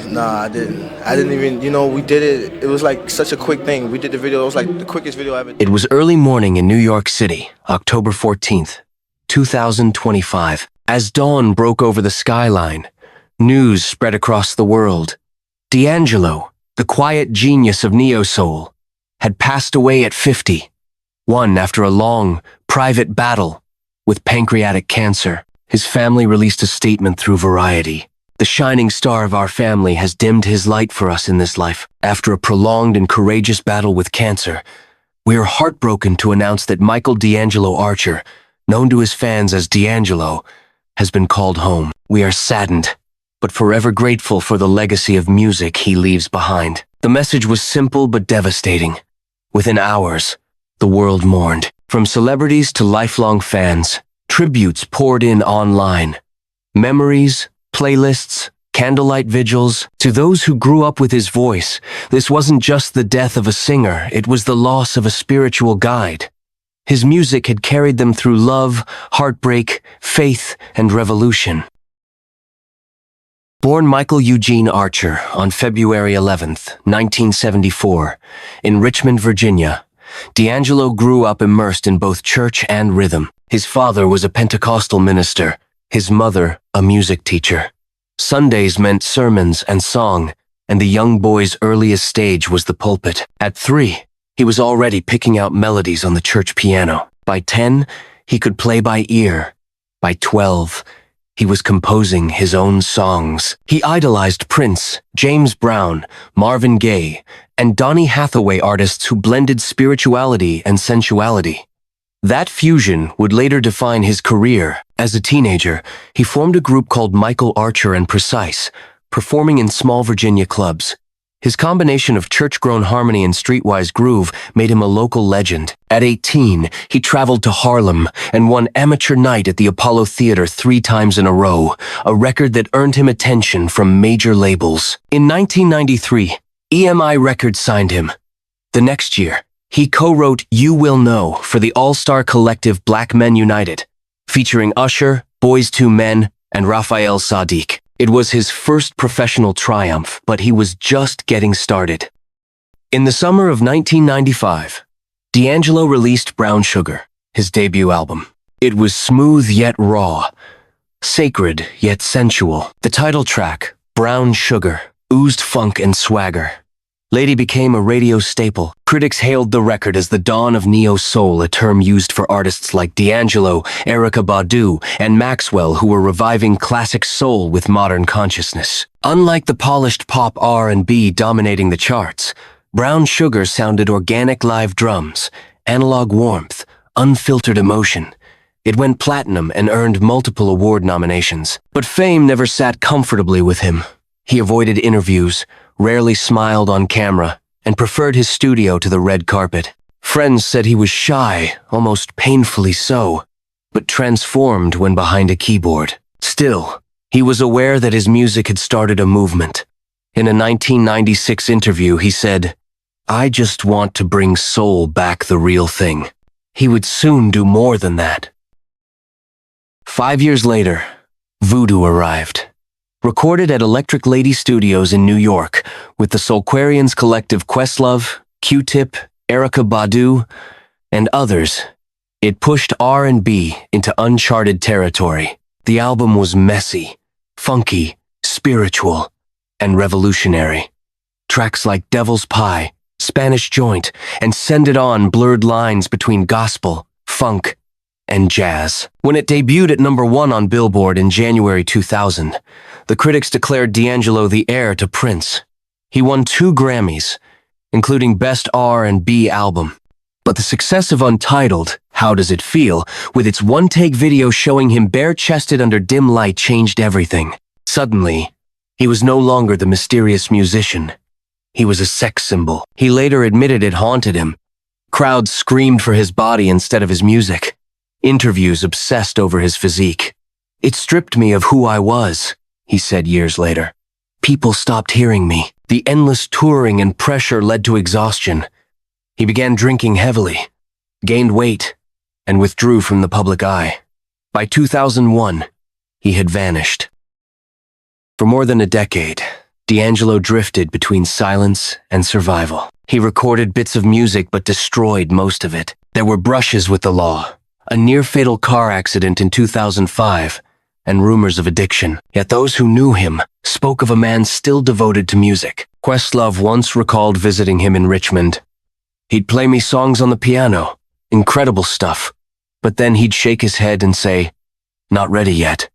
Nah, I didn't. I didn't even, we did it. It was like such a quick thing. We did the video. It was like the quickest video I ever did. It was early morning in New York City, October 14th, 2025. As dawn broke over the skyline, news spread across the world. D'Angelo, the quiet genius of neo-soul, had passed away at 50, one after a long, private battle with pancreatic cancer. His family released a statement through Variety. The shining star of our family has dimmed his light for us in this life. After a prolonged and courageous battle with cancer, we are heartbroken to announce that Michael D'Angelo Archer, known to his fans as D'Angelo, has been called home. We are saddened, but forever grateful for the legacy of music he leaves behind. The message was simple but devastating. Within hours, the world mourned. From celebrities to lifelong fans, tributes poured in online. Memories, playlists, candlelight vigils. To those who grew up with his voice, this wasn't just the death of a singer, it was the loss of a spiritual guide. His music had carried them through love, heartbreak, faith, and revolution. Born Michael Eugene Archer on February 11th, 1974, in Richmond, Virginia, D'Angelo grew up immersed in both church and rhythm. His father was a Pentecostal minister, his mother a music teacher. Sundays meant sermons and song, and the young boy's earliest stage was the pulpit. At 3, he was already picking out melodies on the church piano. By 10, he could play by ear. By 12, he was composing his own songs. He idolized Prince, James Brown, Marvin Gaye, and Donny Hathaway, artists who blended spirituality and sensuality. That fusion would later define his career. As a teenager, he formed a group called Michael Archer and Precise, performing in small Virginia clubs. His combination of church-grown harmony and streetwise groove made him a local legend. At 18, he traveled to Harlem and won Amateur Night at the Apollo Theater 3 times in a row, a record that earned him attention from major labels. In 1993, EMI Records signed him. The next year, he co-wrote You Will Know for the all-star collective Black Men United, featuring Usher, Boyz II Men, and Raphael Saadiq. It was his first professional triumph, but he was just getting started. In the summer of 1995, D'Angelo released Brown Sugar, his debut album. It was smooth yet raw, sacred yet sensual. The title track, Brown Sugar, oozed funk and swagger. Lady became a radio staple. Critics hailed the record as the dawn of neo-soul, a term used for artists like D'Angelo, Erykah Badu, and Maxwell, who were reviving classic soul with modern consciousness. Unlike the polished pop R&B dominating the charts, Brown Sugar sounded organic live drums, analog warmth, unfiltered emotion. It went platinum and earned multiple award nominations. But fame never sat comfortably with him. He avoided interviews, rarely smiled on camera, and preferred his studio to the red carpet. Friends said he was shy, almost painfully so, but transformed when behind a keyboard. Still, he was aware that his music had started a movement. In a 1996 interview, he said, "I just want to bring soul back, the real thing." He would soon do more than that. 5 years later, Voodoo arrived. Recorded at Electric Lady Studios in New York with the Soulquarians collective Questlove, Q-Tip, Erykah Badu, and others, it pushed R&B into uncharted territory. The album was messy, funky, spiritual, and revolutionary. Tracks like Devil's Pie, Spanish Joint, and Send It On blurred lines between gospel, funk, and jazz. When it debuted at #1 on Billboard in January 2000, the critics declared D'Angelo the heir to Prince. He won 2 Grammys, including Best R&B Album. But the success of Untitled, How Does It Feel, with its one-take video showing him bare-chested under dim light, changed everything. Suddenly, he was no longer the mysterious musician. He was a sex symbol. He later admitted it haunted him. Crowds screamed for his body instead of his music. Interviews obsessed over his physique. "It stripped me of who I was," he said years later. "People stopped hearing me. The endless touring and pressure led to exhaustion. He began drinking heavily, gained weight, and withdrew from the public eye. By 2001, he had vanished. For more than a decade, D'Angelo drifted between silence and survival. He recorded bits of music but destroyed most of it. There were brushes with the law, a near-fatal car accident in 2005, and rumors of addiction. Yet those who knew him spoke of a man still devoted to music. Questlove once recalled visiting him in Richmond. He'd play me songs on the piano, incredible stuff, but then he'd shake his head and say, "Not ready yet."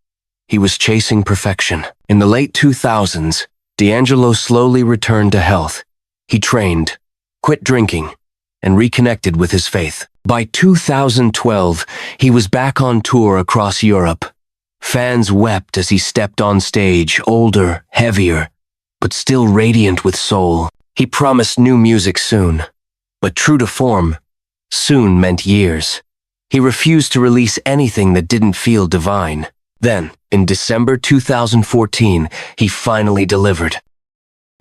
He was chasing perfection. In the late 2000s, D'Angelo slowly returned to health. He trained, quit drinking, and reconnected with his faith. By 2012, he was back on tour across Europe. Fans wept as he stepped on stage, older, heavier, but still radiant with soul. He promised new music soon, but true to form, soon meant years. He refused to release anything that didn't feel divine. Then, in December 2014, he finally delivered.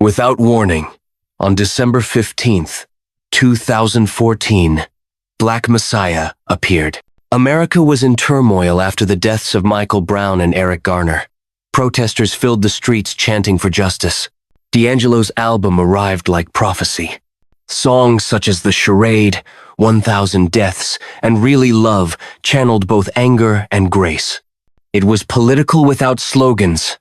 Without warning, on December 15th, 2014, Black Messiah appeared. America was in turmoil after the deaths of Michael Brown and Eric Garner. Protesters filled the streets chanting for justice. D'Angelo's album arrived like prophecy. Songs such as The Charade, 1,000 Deaths, and Really Love channeled both anger and grace. It was political without slogans,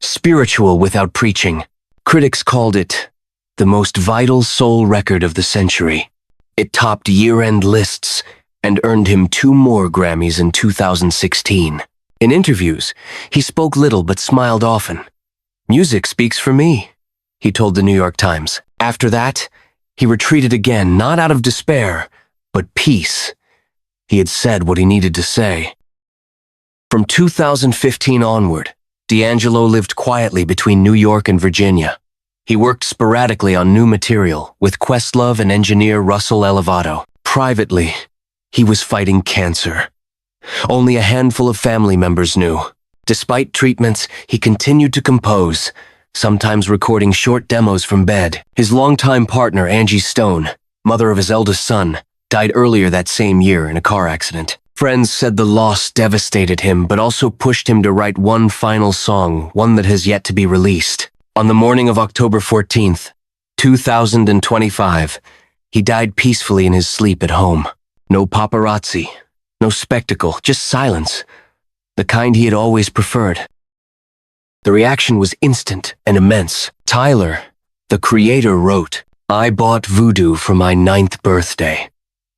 spiritual without preaching. Critics called it the most vital soul record of the century. It topped year-end lists and earned him 2 more Grammys in 2016. In interviews, he spoke little but smiled often. "Music speaks for me," he told the New York Times. After that, he retreated again, not out of despair, but peace. He had said what he needed to say. From 2015 onward, D'Angelo lived quietly between New York and Virginia. He worked sporadically on new material with Questlove and engineer Russell Elevato. Privately, he was fighting cancer. Only a handful of family members knew. Despite treatments, he continued to compose, sometimes recording short demos from bed. His longtime partner, Angie Stone, mother of his eldest son, died earlier that same year in a car accident. Friends said the loss devastated him, but also pushed him to write one final song, one that has yet to be released. On the morning of October 14th, 2025, he died peacefully in his sleep at home. No paparazzi, no spectacle, just silence, the kind he had always preferred. The reaction was instant and immense. Tyler, the creator, wrote, "I bought Voodoo for my 9th birthday.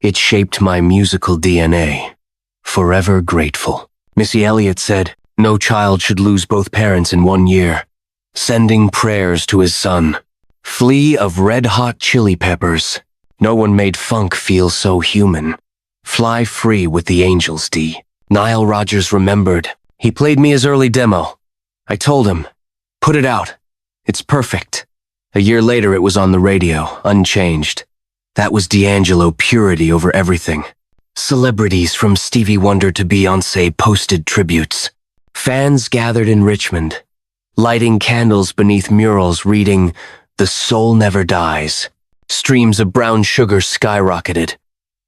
It shaped my musical DNA. Forever grateful." Missy Elliott said, "No child should lose both parents in 1 year." Sending prayers to his son. Flea of Red Hot Chili Peppers. "No one made funk feel so human. Fly free with the angels, D." Nile Rodgers remembered. "He played me his early demo. I told him, put it out. It's perfect." A year later, it was on the radio, unchanged. That was D'Angelo purity over everything. Celebrities from Stevie Wonder to Beyoncé posted tributes. Fans gathered in Richmond, lighting candles beneath murals reading, "The soul never dies." Streams of brown sugar skyrocketed.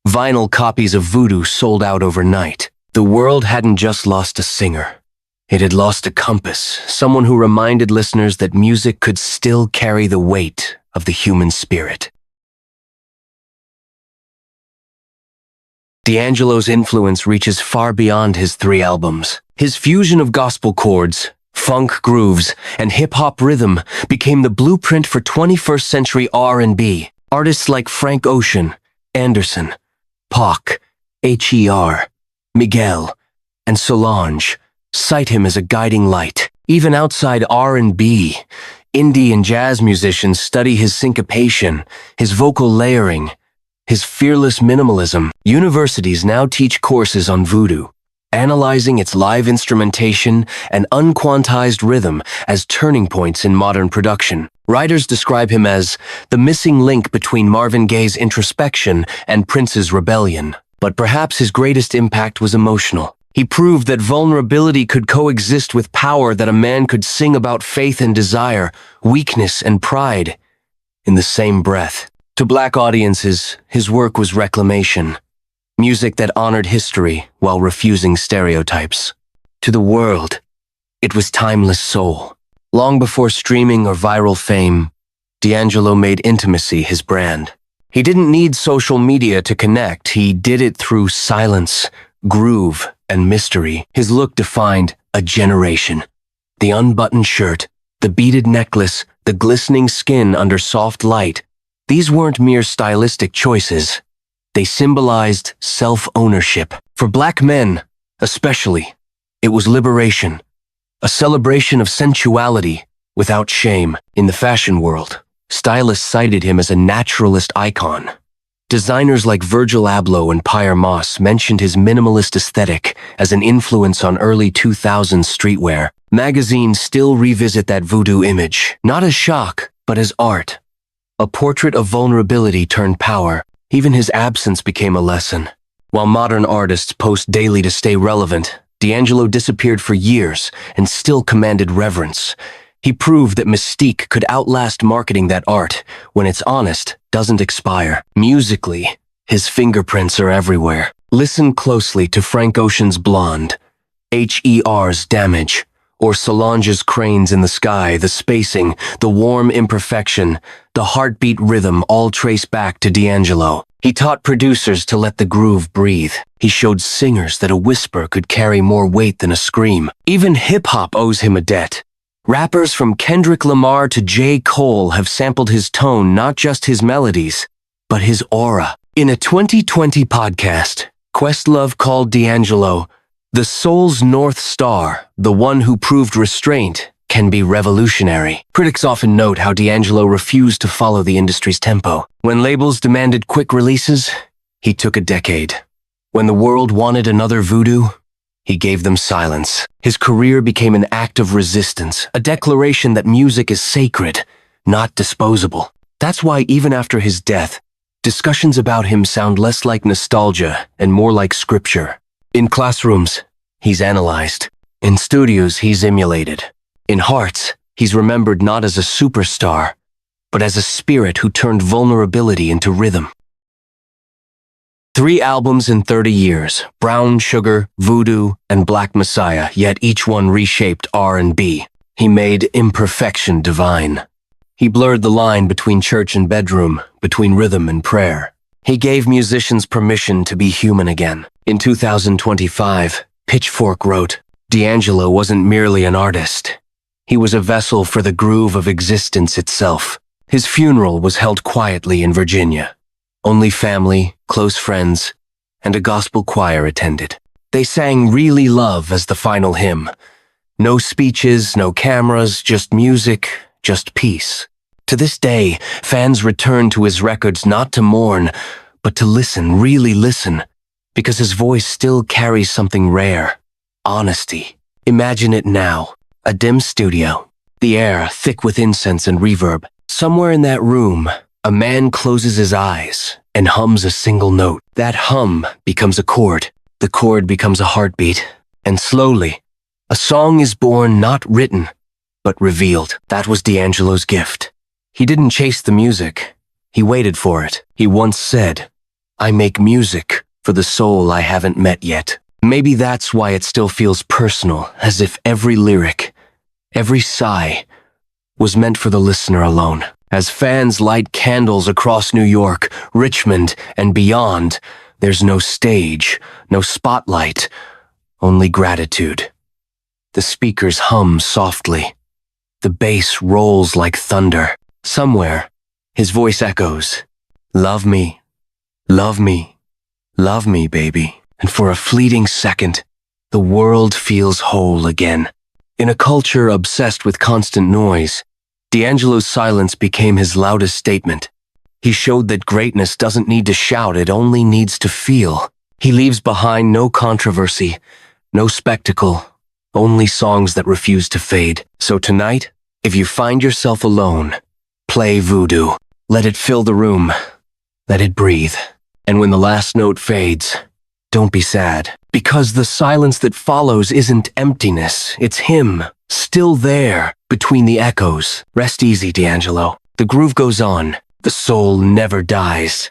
Vinyl copies of Voodoo sold out overnight. The world hadn't just lost a singer. It had lost a compass, someone who reminded listeners that music could still carry the weight of the human spirit. D'Angelo's influence reaches far beyond his 3 albums. His fusion of gospel chords, funk grooves, and hip-hop rhythm became the blueprint for 21st century R&B. Artists like Frank Ocean, Anderson, Pac, H.E.R., Miguel, and Solange cite him as a guiding light. Even outside R&B, indie and jazz musicians study his syncopation, his vocal layering, his fearless minimalism. Universities now teach courses on Voodoo, analyzing its live instrumentation and unquantized rhythm as turning points in modern production. Writers describe him as the missing link between Marvin Gaye's introspection and Prince's rebellion. But perhaps his greatest impact was emotional. He proved that vulnerability could coexist with power, that a man could sing about faith and desire, weakness and pride in the same breath. To Black audiences, his work was reclamation, music that honored history while refusing stereotypes. To the world, it was timeless soul, Long before streaming or viral fame, D'Angelo made intimacy his brand. He didn't need social media to connect. He did it through silence, groove, and mystery. His look defined a generation. The unbuttoned shirt, the beaded necklace, the glistening skin under soft light. These weren't mere stylistic choices. They symbolized self-ownership. For black men, especially, it was liberation. A celebration of sensuality without shame. In the fashion world, stylists cited him as a naturalist icon. Designers like Virgil Abloh and Pierre Moss mentioned his minimalist aesthetic as an influence on early 2000s streetwear. Magazines still revisit that voodoo image, not as shock, but as art. A portrait of vulnerability turned power. Even his absence became a lesson. While modern artists post daily to stay relevant, D'Angelo disappeared for years and still commanded reverence. He proved that mystique could outlast marketing that art, when it's honest, doesn't expire. Musically, his fingerprints are everywhere. Listen closely to Frank Ocean's Blonde, H.E.R.'s Damage, or Solange's Cranes in the Sky. The spacing, the warm imperfection, the heartbeat rhythm all trace back to D'Angelo. He taught producers to let the groove breathe. He showed singers that a whisper could carry more weight than a scream. Even hip-hop owes him a debt. Rappers from Kendrick Lamar to J. Cole have sampled his tone, not just his melodies, but his aura. In a 2020 podcast, Questlove called D'Angelo the soul's North Star, the one who proved restraint can be revolutionary. Critics often note how D'Angelo refused to follow the industry's tempo. When labels demanded quick releases, he took a decade. When the world wanted another voodoo, he gave them silence. His career became an act of resistance, a declaration that music is sacred, not disposable. That's why even after his death, discussions about him sound less like nostalgia and more like scripture. In classrooms, he's analyzed. In studios, he's emulated. In hearts, he's remembered not as a superstar, but as a spirit who turned vulnerability into rhythm. 3 albums in 30 years, Brown Sugar, Voodoo, and Black Messiah, yet each one reshaped R&B. He made imperfection divine. He blurred the line between church and bedroom, between rhythm and prayer. He gave musicians permission to be human again. In 2025, Pitchfork wrote, D'Angelo wasn't merely an artist. He was a vessel for the groove of existence itself. His funeral was held quietly in Virginia. Only family, close friends, and a gospel choir attended. They sang Really Love as the final hymn. No speeches, no cameras, just music, just peace. To this day, fans return to his records not to mourn, but to listen, really listen, because his voice still carries something rare. Honesty. Imagine it now. A dim studio. The air thick with incense and reverb. Somewhere in that room, a man closes his eyes and hums a single note. That hum becomes a chord. The chord becomes a heartbeat. And slowly, a song is born, not written, but revealed. That was D'Angelo's gift. He didn't chase the music. He waited for it. He once said, I make music for the soul I haven't met yet. Maybe that's why it still feels personal, as if every lyric, every sigh, was meant for the listener alone. As fans light candles across New York, Richmond, and beyond, there's no stage, no spotlight, only gratitude. The speakers hum softly. The bass rolls like thunder. Somewhere, his voice echoes, love me, love me, love me, baby. And for a fleeting second, the world feels whole again. In a culture obsessed with constant noise, D'Angelo's silence became his loudest statement. He showed that greatness doesn't need to shout, it only needs to feel. He leaves behind no controversy, no spectacle, only songs that refuse to fade. So tonight, if you find yourself alone, play Voodoo. Let it fill the room. Let it breathe. And when the last note fades, don't be sad, because the silence that follows isn't emptiness, it's him, still there, between the echoes. Rest easy, D'Angelo. The groove goes on. The soul never dies.